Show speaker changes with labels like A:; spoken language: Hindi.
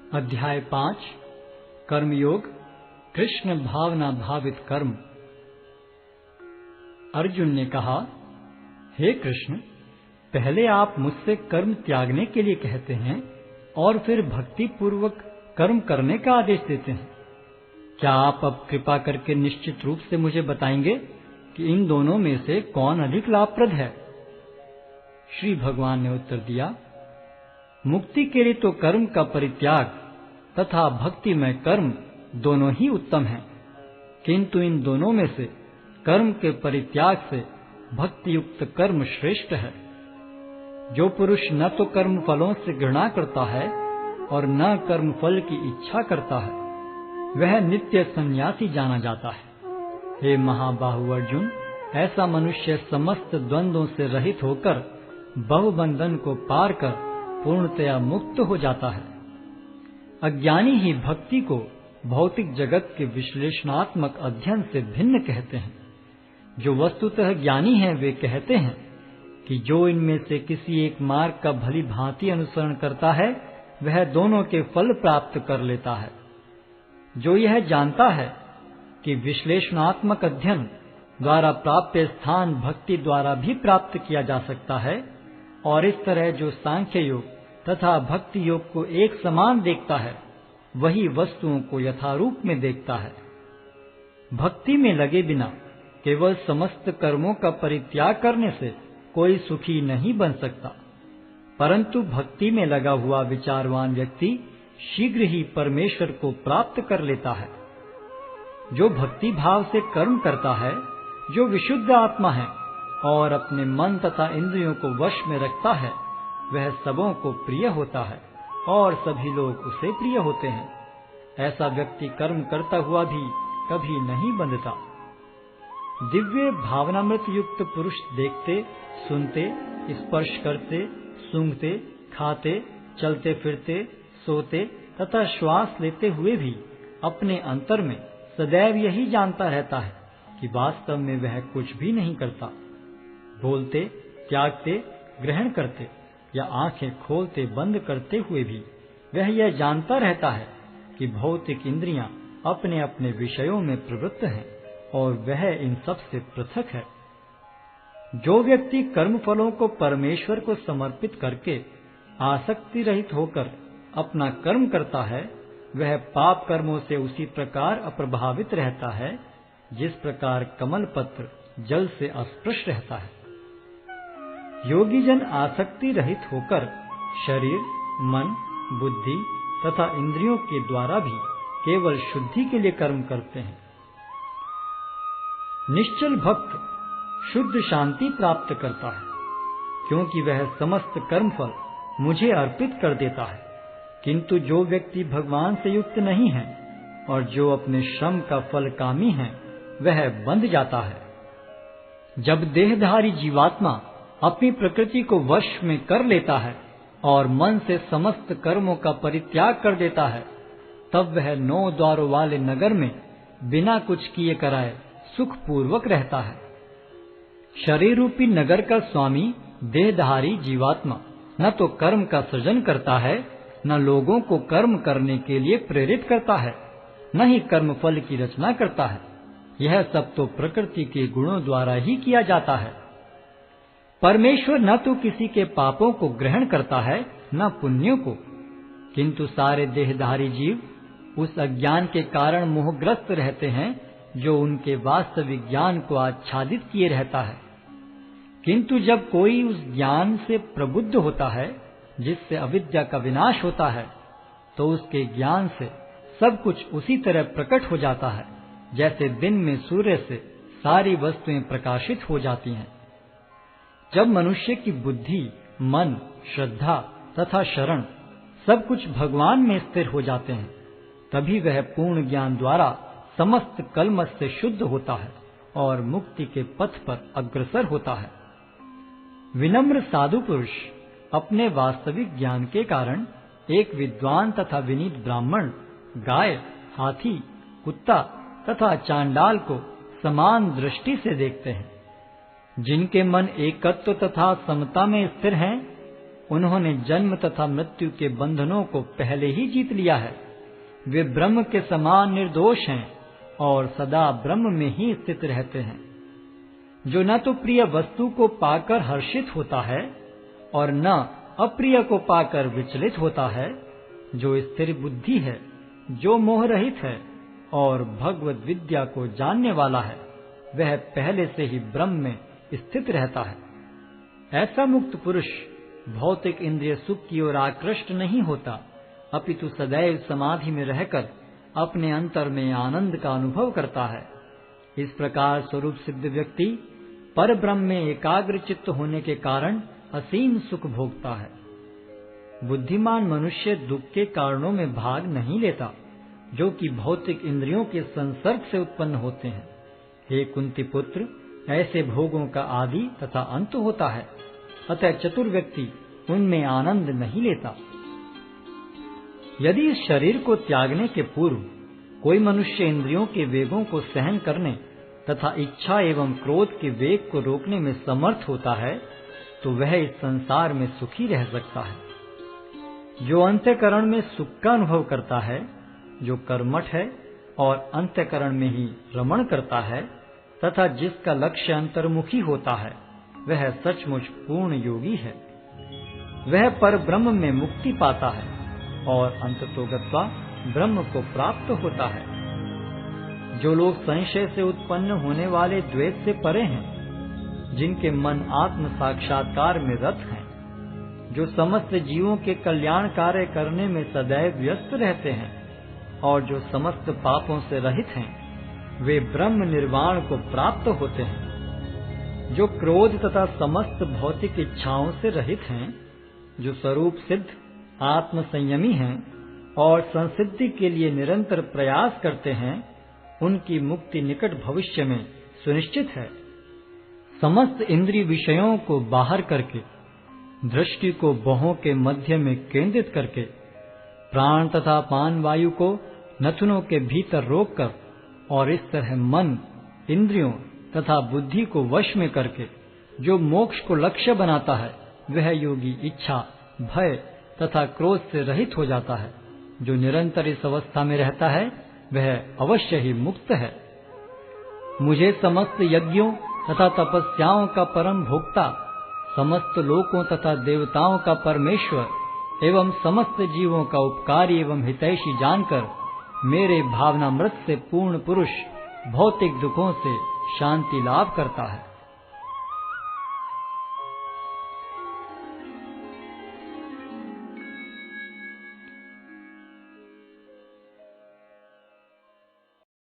A: अध्याय 5 कर्मयोग कृष्ण भावना भावित कर्म। अर्जुन ने कहा, हे कृष्ण, पहले आप मुझसे कर्म त्यागने के लिए कहते हैं और फिर भक्ति पूर्वक कर्म करने का आदेश देते हैं। क्या आप अब कृपा करके निश्चित रूप से मुझे बताएंगे कि इन दोनों में से कौन अधिक लाभप्रद है? श्री भगवान ने उत्तर दिया, मुक्ति के लिए तो कर्म का परित्याग तथा भक्ति में कर्म दोनों ही उत्तम हैं, किंतु इन दोनों में से कर्म के परित्याग से भक्ति युक्त कर्म श्रेष्ठ है। जो पुरुष न तो कर्म फलों से घृणा करता है और न कर्म फल की इच्छा करता है, वह नित्य सन्यासी जाना जाता है। हे महाबाहु अर्जुन, ऐसा मनुष्य समस्त द्वंद्वों से रहित होकर बहुबंधन को पार कर पूर्णतया मुक्त हो जाता है। अज्ञानी ही भक्ति को भौतिक जगत के विश्लेषणात्मक अध्ययन से भिन्न कहते हैं। जो वस्तुतः ज्ञानी हैं वे कहते हैं कि जो इनमें से किसी एक मार्ग का भली भांति अनुसरण करता है वह दोनों के फल प्राप्त कर लेता है। जो यह जानता है कि विश्लेषणात्मक अध्ययन द्वारा प्राप्त स्थान भक्ति द्वारा भी प्राप्त किया जा सकता है, और इस तरह जो सांख्य योग तथा भक्ति योग को एक समान देखता है वही वस्तुओं को यथारूप में देखता है। भक्ति में लगे बिना केवल समस्त कर्मों का परित्याग करने से कोई सुखी नहीं बन सकता, परंतु भक्ति में लगा हुआ विचारवान व्यक्ति शीघ्र ही परमेश्वर को प्राप्त कर लेता है। जो भक्ति भाव से कर्म करता है, जो विशुद्ध आत्मा है और अपने मन तथा इंद्रियों को वश में रखता है, वह सबों को प्रिय होता है और सभी लोग उसे प्रिय होते हैं। ऐसा व्यक्ति कर्म करता हुआ भी कभी नहीं बंधता। दिव्य भावनामृत युक्त पुरुष देखते, सुनते, स्पर्श करते, सूंघते, खाते, चलते फिरते, सोते तथा श्वास लेते हुए भी अपने अंतर में सदैव यही जानता रहता है कि वास्तव में वह कुछ भी नहीं करता। बोलते, त्यागते, ग्रहण करते या आंखें खोलते बंद करते हुए भी वह यह जानता रहता है कि भौतिक इंद्रियां अपने अपने विषयों में प्रवृत्त हैं और वह इन सब से पृथक है। जो व्यक्ति कर्म फलों को परमेश्वर को समर्पित करके आसक्ति रहित होकर अपना कर्म करता है, वह पाप कर्मों से उसी प्रकार अप्रभावित रहता है जिस प्रकार कमल पत्र जल से अस्पृश रहता है। योगी जन आसक्ति रहित होकर शरीर, मन, बुद्धि तथा इंद्रियों के द्वारा भी केवल शुद्धि के लिए कर्म करते हैं। निश्चल भक्त शुद्ध शांति प्राप्त करता है, क्योंकि वह समस्त कर्मफल मुझे अर्पित कर देता है। किंतु जो व्यक्ति भगवान से युक्त नहीं है और जो अपने श्रम का फल कामी है, वह बंध जाता है। जब देहधारी जीवात्मा अपनी प्रकृति को वश में कर लेता है और मन से समस्त कर्मों का परित्याग कर देता है, तब वह 9 द्वारों वाले नगर में बिना कुछ किए कराए सुखपूर्वक रहता है। शरीर रूपी नगर का स्वामी देहधारी जीवात्मा न तो कर्म का सृजन करता है, न लोगों को कर्म करने के लिए प्रेरित करता है, न ही कर्म फल की रचना करता है। यह सब तो प्रकृति के गुणों द्वारा ही किया जाता है। परमेश्वर न तो किसी के पापों को ग्रहण करता है न पुण्यों को, किंतु सारे देहधारी जीव उस अज्ञान के कारण मोहग्रस्त रहते हैं जो उनके वास्तविक ज्ञान को आच्छादित किए रहता है। किंतु जब कोई उस ज्ञान से प्रबुद्ध होता है जिससे अविद्या का विनाश होता है, तो उसके ज्ञान से सब कुछ उसी तरह प्रकट हो जाता है जैसे दिन में सूर्य से सारी वस्तुएं प्रकाशित हो जाती हैं। जब मनुष्य की बुद्धि, मन, श्रद्धा तथा शरण सब कुछ भगवान में स्थिर हो जाते हैं, तभी वह पूर्ण ज्ञान द्वारा समस्त कलमश से शुद्ध होता है और मुक्ति के पथ पर अग्रसर होता है। विनम्र साधु पुरुष अपने वास्तविक ज्ञान के कारण एक विद्वान तथा विनीत ब्राह्मण, गाय, हाथी, कुत्ता तथा चांडाल को समान दृष्टि से देखते हैं। जिनके मन एकत्व तथा समता में स्थिर हैं, उन्होंने जन्म तथा मृत्यु के बंधनों को पहले ही जीत लिया है। वे ब्रह्म के समान निर्दोष हैं और सदा ब्रह्म में ही स्थित रहते हैं। जो न तो प्रिय वस्तु को पाकर हर्षित होता है और न अप्रिय को पाकर विचलित होता है, जो स्थिर बुद्धि है, जो मोह रहित है और भगवत विद्या को जानने वाला है, वह पहले से ही ब्रह्म में स्थित रहता है। ऐसा मुक्त पुरुष भौतिक इंद्रिय सुख की ओर आकृष्ट नहीं होता, अपितु सदैव समाधि में रहकर अपने अंतर में आनंद का अनुभव करता है। इस प्रकार स्वरूप सिद्ध व्यक्ति पर ब्रह्म में एकाग्र चित्त होने के कारण असीम सुख भोगता है। बुद्धिमान मनुष्य दुख के कारणों में भाग नहीं लेता, जो कि भौतिक इंद्रियों के संसर्ग से उत्पन्न होते हैं। हे कुंती पुत्र, ऐसे भोगों का आदि तथा अंत होता है, अतः चतुर व्यक्ति उनमें आनंद नहीं लेता। यदि इस शरीर को त्यागने के पूर्व कोई मनुष्य इंद्रियों के वेगों को सहन करने तथा इच्छा एवं क्रोध के वेग को रोकने में समर्थ होता है, तो वह इस संसार में सुखी रह सकता है। जो अंतःकरण में सुख का अनुभव करता है, जो कर्मठ है और अंतःकरण में ही रमण करता है तथा जिसका लक्ष्य अंतर्मुखी होता है, वह सचमुच पूर्ण योगी है। वह पर ब्रह्म में मुक्ति पाता है और अंततोगत्वा ब्रह्म को प्राप्त होता है। जो लोग संशय से उत्पन्न होने वाले द्वेष से परे हैं, जिनके मन आत्म साक्षात्कार में रत हैं, जो समस्त जीवों के कल्याण कार्य करने में सदैव व्यस्त रहते हैं और जो समस्त पापों से रहित हैं, वे ब्रह्म निर्वाण को प्राप्त होते हैं। जो क्रोध तथा समस्त भौतिक इच्छाओं से रहित हैं, जो स्वरूप सिद्ध आत्म संयमी हैं और संसिद्धि के लिए निरंतर प्रयास करते हैं, उनकी मुक्ति निकट भविष्य में सुनिश्चित है। समस्त इंद्रिय विषयों को बाहर करके, दृष्टि को भौहों के मध्य में केंद्रित करके, प्राण तथा पान वायु को नथुनों के भीतर रोककर और इस तरह मन, इंद्रियों तथा बुद्धि को वश में करके जो मोक्ष को लक्ष्य बनाता है, वह योगी इच्छा, भय तथा क्रोध से रहित हो जाता है। जो निरंतर इस अवस्था में रहता है, वह अवश्य ही मुक्त है। मुझे समस्त यज्ञों तथा तपस्याओं का परम भोक्ता, समस्त लोकों तथा देवताओं का परमेश्वर एवं समस्त जीवों का उपकारी एवं हितैषी जानकर मेरे भावनामृत से पूर्ण पुरुष भौतिक दुखों से शांति लाभ करता है।